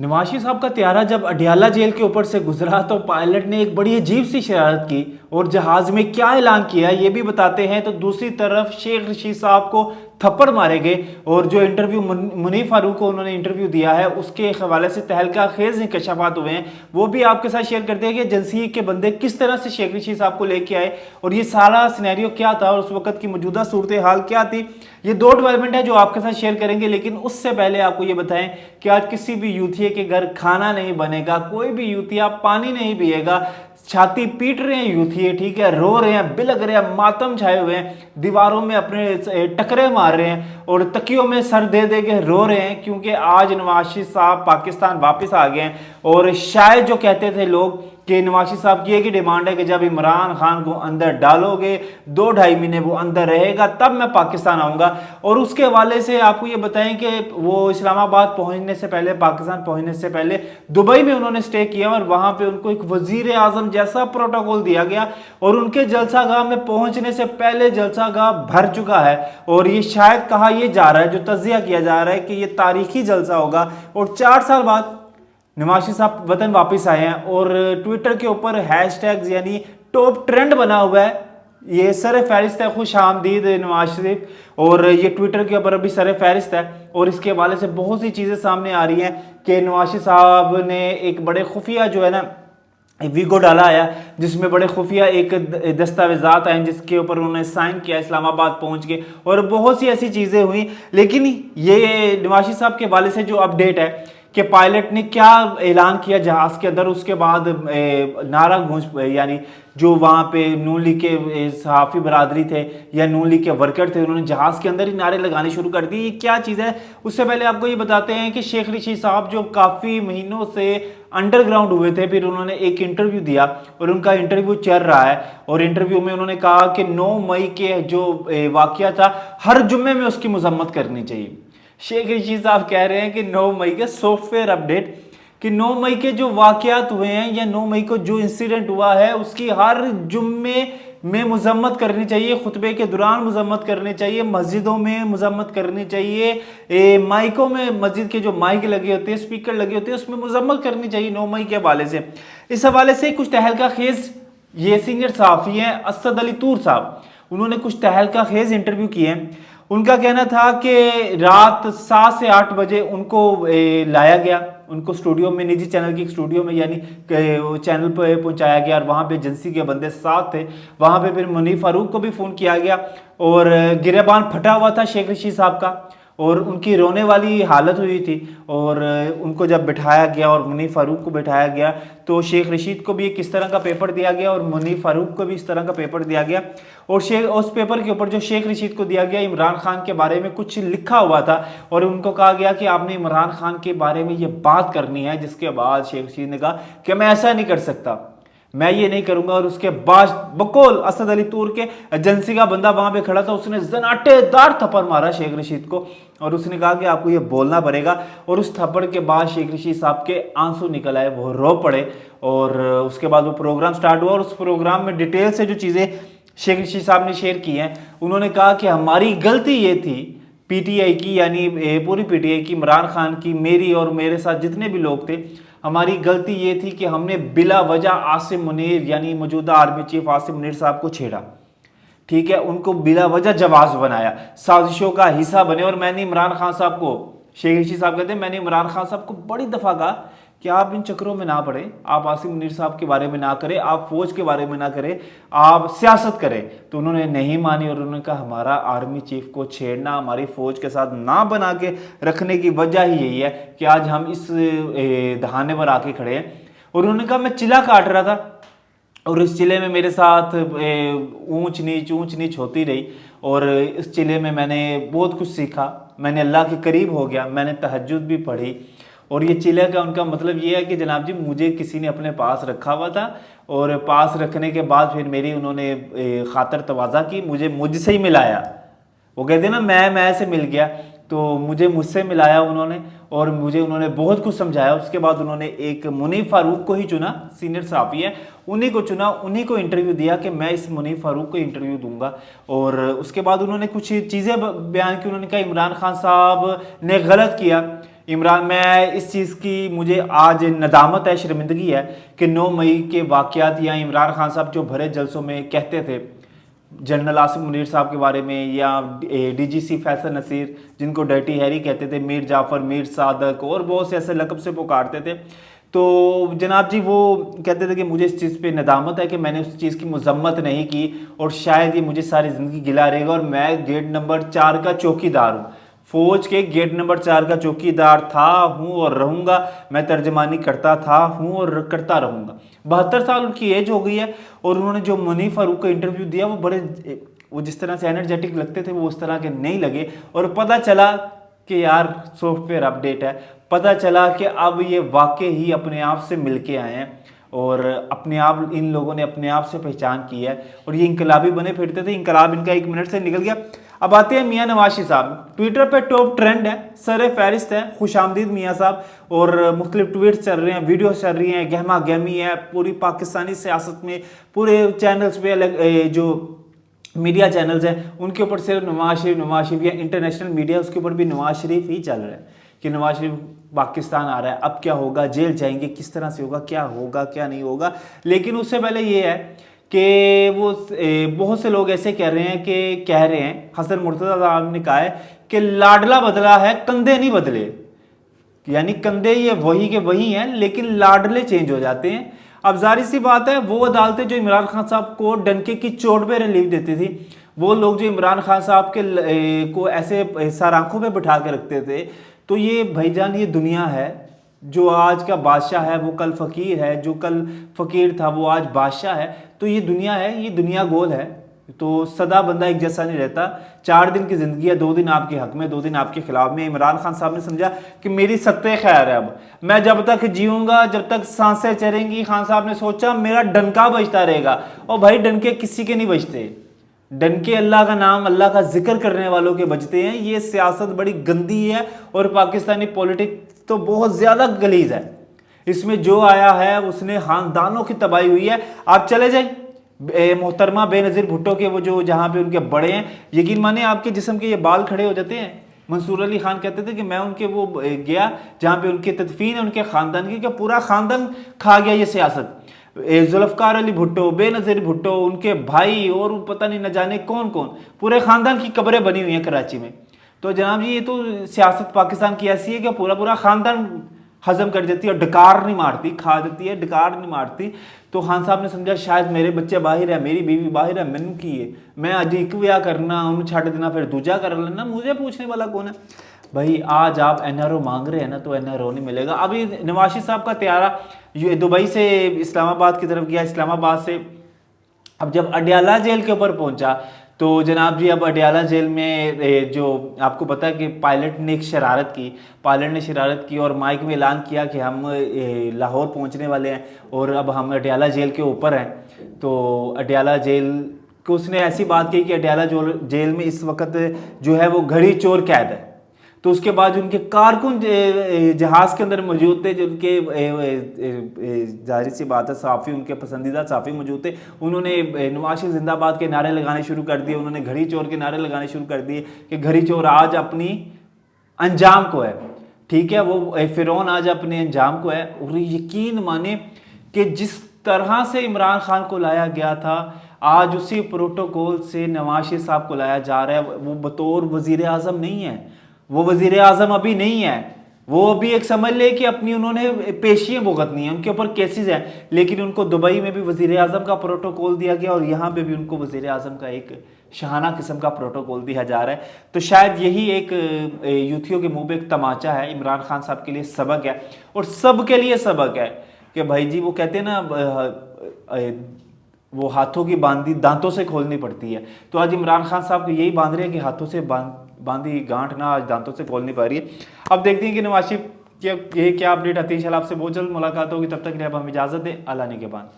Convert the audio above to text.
नवाशी साहब का त्यारा जब अडियाला जेल के ऊपर से गुजरा तो पायलट ने एक बड़ी अजीब सी शरारत की और जहाज में क्या ऐलान किया ये भी बताते हैं। तो दूसरी तरफ शेख रशीद साहब को थप्पड़ मारे गए और जो इंटरव्यू मुनीफ फारूक को उन्होंने इंटरव्यू दिया है उसके हवाले से तहलका खेज इंकशाफात हुए हैं, वो भी आपके साथ शेयर करते हैं कि एजेंसी के बंदे किस तरह से शेख रशीद साहब को लेके आए और ये सारा सिनेरियो क्या था और उस वक्त की मौजूदा सूरत हाल क्या थी। ये दो डेवलपमेंट है जो आपके साथ शेयर करेंगे, लेकिन उससे पहले आपको ये बताएं कि आज किसी भी यूथिया के घर खाना नहीं बनेगा, कोई भी यूथिया पानी नहीं पिएगा, छाती पीट रहे हैं यूथिये, ठीक है, रो रहे हैं, बिलक रहे हैं, मातम छाए हुए हैं, दीवारों में अपने टकरे मार रहे हैं और तकियों में सर दे दे के रो रहे हैं, क्योंकि आज नवाशी साहब पाकिस्तान वापस आ गए हैं। और शायद जो कहते थे लोग कि नवाशी साहब की एक ही डिमांड है कि जब इमरान खान को अंदर डालोगे 2-2.5 महीने वो अंदर रहेगा तब मैं पाकिस्तान आऊंगा। और उसके हवाले से आपको ये बताएं कि वो इस्लामाबाद पहुंचने से पहले, पाकिस्तान पहुंचने से पहले दुबई में उन्होंने स्टे किया और वहां पे उनको एक वजीर आजम जैसा प्रोटोकॉल दिया गया और उनके जलसागाह में पहुंचने से पहले जलसागाह भर चुका है। और ये शायद कहा यह जा रहा है, जो तज्जिया किया जा रहा है कि यह तारीखी जलसा होगा और 4 साल बाद नवाशी साहब वतन वापस आए हैं। और ट्विटर के ऊपर हैशटैग्स यानी टॉप ट्रेंड बना हुआ है, ये सर फहरिस्त है खुश आमदीद नवाज शरीफ, और ये ट्विटर के ऊपर अभी सर फहरिस्त है। और इसके हवाले से बहुत सी चीज़ें सामने आ रही हैं कि नवाज साहब ने एक बड़े खुफिया जो है ना वीगो डाला है जिसमें बड़े खुफिया एक दस्तावेजात आए जिसके ऊपर उन्होंने साइन किया इस्लामाबाद पहुंच के, और बहुत सी ऐसी चीज़ें हुई। लेकिन ये नवाशी साहब के हवाले से जो अपडेट है कि पायलट ने क्या ऐलान किया जहाज के अंदर, उसके बाद नारा गूंज, यानी जो वहाँ पे नून लीग के सहाफ़ी बरादरी थे या नून लीग के वर्कर थे, उन्होंने जहाज़ के अंदर ही नारे लगाने शुरू कर दिए। ये क्या चीज़ है? उससे पहले आपको ये बताते हैं कि शेख रशीद साहब जो काफ़ी महीनों से अंडरग्राउंड हुए थे, फिर उन्होंने एक इंटरव्यू दिया और उनका इंटरव्यू चल रहा है और इंटरव्यू में उन्होंने कहा कि 9 मई के जो वाक़या था हर जुम्मे में उसकी मजम्मत करनी चाहिए। शेख रशीद साहब कह रहे हैं कि 9 मई के सॉफ्टवेयर अपडेट कि 9 मई के जो वाकयात हुए हैं या 9 मई को जो इंसिडेंट हुआ है उसकी हर जुम्मे में मजम्मत करनी चाहिए, खुतबे के दौरान मजम्मत करनी चाहिए, मस्जिदों में मजम्मत करनी चाहिए, माइकों में, मस्जिद के जो माइक लगे होते हैं, स्पीकर लगे होते हैं, उसमें मजम्मत करनी चाहिए 9 मई के हवाले से। इस हवाले से कुछ तहलका खेज ये सीनियर सहाफ़ी हैं असद अली तूर साहब, उन्होंने कुछ तहलका खेज इंटरव्यू किए हैं। उनका कहना था कि रात 7 से 8 बजे उनको लाया गया, उनको स्टूडियो में, निजी चैनल की स्टूडियो में यानी चैनल पर पहुंचाया गया और वहाँ पे एजेंसी के बंदे साथ थे। वहाँ पे फिर मुनीफ फारूक को भी फ़ोन किया गया और गिरेबान फटा हुआ था शेख रशीद साहब का और उनकी रोने वाली हालत हुई थी। और उनको जब बिठाया गया और मुनीफ फारूक को बिठाया गया तो शेख रशीद को भी किस तरह का पेपर दिया गया और मुनीफ फारूक को भी इस तरह का पेपर दिया गया। और उस पेपर के ऊपर जो शेख रशीद को दिया गया इमरान खान के बारे में कुछ लिखा हुआ था और उनको कहा गया कि आपने इमरान खान के बारे में ये बात करनी है, जिसके बाद शेख रशीद ने कहा कि मैं ऐसा नहीं कर सकता, मैं ये नहीं करूंगा। और उसके बाद बकौल असद अली तूर के एजेंसी का बंदा वहां पे खड़ा था, उसने जनाटेदार थप्पड़ मारा शेख रशीद को और उसने कहा कि आपको ये बोलना पड़ेगा। और उस थप्पड़ के बाद शेख रशीद साहब के आंसू निकल आए, वो रो पड़े। और उसके बाद वो प्रोग्राम स्टार्ट हुआ और उस प्रोग्राम में डिटेल से जो चीज़ें शेख रशीद साहब ने शेयर की हैं, उन्होंने कहा कि हमारी गलती ये थी पीटीआई की, यानी पूरी पीटीआई की, इमरान खान की, मेरी और मेरे साथ जितने भी लोग थे, हमारी गलती ये थी कि हमने बिला वजह आसिम मुनीर यानी मौजूदा आर्मी चीफ आसिम मुनीर साहब को छेड़ा, ठीक है, उनको बिला वजह जवाब बनाया, साजिशों का हिस्सा बने। और मैंने इमरान खान साहब को, शेख रशीद साहब कहते हैं, मैंने इमरान खान साहब को बड़ी दफ़ा कहा कि आप इन चक्रों में ना पड़े, आप आसिम मुनीर साहब के बारे में ना करें, आप फौज के बारे में ना करें, आप सियासत करें। तो उन्होंने नहीं मानी और उन्होंने कहा हमारा आर्मी चीफ को छेड़ना, हमारी फौज के साथ ना बना के रखने की वजह ही यही है कि आज हम इस दहाने पर आके खड़े हैं। और उन्होंने कहा मैं चिल्ला काट रहा था और इस चिल्ले में मेरे साथ ऊंच नीच होती रही और इस चिल्ले में मैंने बहुत कुछ सीखा, मैंने अल्लाह के करीब हो गया, मैंने तहज्जुद भी पढ़ी। और ये चिल्ला का उनका मतलब ये है कि जनाब जी मुझे किसी ने अपने पास रखा हुआ था और पास रखने के बाद फिर मेरी उन्होंने खातर तवाज़ा की, मुझे मुझसे ही मिलाया। वो कहते हैं ना मैं से मिल गया, तो मुझे मुझसे मिलाया उन्होंने और मुझे उन्होंने बहुत कुछ समझाया। उसके बाद उन्होंने एक मुनीफ फारूक को ही चुना, सीनियर सहाफ़ी है, उन्हीं को चुना, उन्हीं को इंटरव्यू दिया कि मैं इस मुनीफ फारूक को इंटरव्यू दूंगा। और उसके बाद उन्होंने कुछ चीज़ें बयान की, उन्होंने कहा इमरान खान साहब ने गलत किया इमरान, मैं इस चीज़ की मुझे आज नदामत है, शर्मिंदगी है कि 9 मई के वाक़यात या इमरान खान साहब जो भरे जलसों में कहते थे जनरल आसिम मुनीर साहब के बारे में, या डीजीसी फैसल नसीर जिनको डर्टी हैरी कहते थे, मीर जाफ़र, मीर सादक और बहुत से ऐसे लक़ब से पुकारते थे, तो जनाब जी वो कहते थे कि मुझे इस चीज़ पे नदामत है कि मैंने उस चीज़ की मजम्मत नहीं की और शायद ये मुझे सारी ज़िंदगी गिला रहेगा, और मैं गेट नंबर 4 का चौकीदार हूँ, फौज के गेट नंबर 4 का चौकीदार था, हूँ और रहूँगा। मैं तर्जमानी करता था, हूँ और करता रहूँगा। 72 साल उनकी एज हो गई है और उन्होंने जो मुनीर फारूक का इंटरव्यू दिया वो जिस तरह से एनर्जेटिक लगते थे वो उस तरह के नहीं लगे, और पता चला कि यार सॉफ्टवेयर अपडेट है, पता चला कि अब ये वाकई ही अपने आप से मिल के आए हैं और अपने आप इन लोगों ने अपने आप से पहचान की है और ये इनकलाबी बने फिरते थे। इनकलाब इनका 1 मिनट से निकल गया। अब आते हैं मियाँ नवाशी साहब, ट्विटर पे टॉप ट्रेंड है, सर फहरिस्त है, खुशामदीद मियाँ साहब, और मुख्तलिफ ट्वीट्स चल रहे हैं, वीडियोस चल रही हैं, गहमा गहमी है पूरी पाकिस्तानी सियासत में, पूरे चैनल्स पे अलग जो मीडिया चैनल्स हैं उनके ऊपर सिर्फ नवाज शरीफ या इंटरनेशनल मीडिया उसके ऊपर भी नवाज शरीफ ही चल रहा है कि नवाज शरीफ पाकिस्तान आ रहा है, अब क्या होगा, जेल जाएंगे, किस तरह से होगा, क्या होगा क्या नहीं होगा। लेकिन उससे पहले ये है कि वो बहुत से लोग ऐसे कह रहे हैं हसन मुर्तज़ा साहब ने कहा है कि लाडला बदला है, कंधे नहीं बदले, यानी कंधे ये वही के वही हैं लेकिन लाडले चेंज हो जाते हैं। अब जाहिर सी बात है वो अदालतें जो इमरान खान साहब को डंके की चोट पे रिलीफ देती थी, वो लोग जो इमरान खान साहब के को ऐसे सर आंखों पे बिठा के रखते थे, तो ये भाईजान ये दुनिया है, जो आज का बादशाह है वो कल फ़कीर है, जो कल फ़कीर था वो आज बादशाह है, तो ये दुनिया है, ये दुनिया गोल है, तो सदा बंदा एक जैसा नहीं रहता। 4 दिन की ज़िंदगी है, 2 दिन आपके हक में, 2 दिन आपके खिलाफ में। इमरान खान साहब ने समझा कि मेरी सत्ते खैर है, अब मैं जब तक जीऊँगा, जब तक सांसें चलेंगी, खान साहब ने सोचा मेरा डंका बजता रहेगा। और भाई डंके किसी के नहीं बजते, डंके अल्लाह का नाम, अल्लाह का जिक्र करने वालों के बजते हैं। ये सियासत बड़ी गंदी है और पाकिस्तानी पॉलिटिक्स तो बहुत ज़्यादा गलीज है, इसमें जो आया है उसने खानदानों की तबाही हुई है। आप चले जाए मोहतरमा बेनज़ीर भुट्टो के वो जो जहाँ पे उनके बड़े हैं, यकीन माने आपके जिस्म के ये बाल खड़े हो जाते हैं। मंसूर अली खान कहते थे कि मैं उनके वो गया जहाँ पे उनकी तदफीन है उनके ख़ानदान की, क्या पूरा ख़ानदान खा गया ये सियासत। जुल्फ़कार अली भुट्टो, बेनज़ीर भुट्टो, उनके भाई और पता नहीं न जाने कौन कौन, पूरे ख़ानदान की कब्रें बनी हुई हैं कराची में। तो जनाब जी ये तो सियासत पाकिस्तान की ऐसी है कि पूरा पूरा ख़ानदान हजम कर देती है, डकार नहीं मारती, खा देती है, डकार नहीं मारती। तो खान साहब ने समझा शायद मेरे बच्चे बाहर है, मेरी बीवी बाहर है, मैनू की है, मैं अज एक ब्याह करना उन्हें छड़ देना फिर दूजा कर लेना, मुझे पूछने वाला कौन है। भाई आज आप NRO मांग रहे हैं ना, तो NRO नहीं मिलेगा। अभी नवाशी साहब का त्यारा ये दुबई से इस्लामाबाद की तरफ गया, इस्लामाबाद से अब जब अडयाला जेल के ऊपर पहुंचा तो जनाब जी अब अडयाला जेल में जो आपको पता है कि पायलट ने शरारत की और माइक में ऐलान किया कि हम लाहौर पहुंचने वाले हैं और अब हम अडयाला जेल के ऊपर हैं। तो अडयाला जेल को उसने ऐसी बात कही कि अडयाला जेल में इस वक्त जो है वो घड़ी चोर कैद है। तो उसके बाद उनके कारकुन जहाज़ के अंदर मौजूद थे, जो उनके जाहिर सी बात है साफ़ी, उनके पसंदीदा साफ़ी मौजूद थे, उन्होंने नवाज शरीफ जिंदाबाद के नारे लगाने शुरू कर दिए, उन्होंने घड़ी चोर के नारे लगाने शुरू कर दिए कि घड़ी चोर आज अपनी अंजाम को है, ठीक है, वो फ़िरौन आज अपने अंजाम को है। और यकीन माने कि जिस तरह से इमरान खान को लाया गया था, आज उसी प्रोटोकॉल से नवाज शरीफ साहब को लाया जा रहा है। वो बतौर वज़ीर आज़म नहीं है, वो वज़ीर आज़म अभी नहीं है, वो अभी एक समझ ले कि अपनी उन्होंने पेशियाँ भुगतनी है, उनके ऊपर केसेस हैं, लेकिन उनको दुबई में भी वज़ीर आज़म का प्रोटोकॉल दिया गया और यहाँ पे भी उनको वज़ीर आज़म का एक शाहाना किस्म का प्रोटोकॉल दिया जा रहा है। तो शायद यही एक यूथियों के मुंह पे एक तमाचा है, इमरान खान साहब के लिए सबक है और सब के लिए सबक है कि भाई जी वो कहते हैं ना वो हाथों की बांधी दांतों से खोलनी पड़ती है। तो आज इमरान खान साहब को यही बांध रहे हैं कि हाथों से बांधी गांठ ना आज दांतों से खोल नहीं पा रही है। अब देखते हैं कि नवाज शरीफ की क्या अपडेट आती है। इंशाल्लाह आपसे बहुत जल्द मुलाकात होगी, तब तक के लिए अब हम इजाज़त दें। अल्लाह ने के बाद।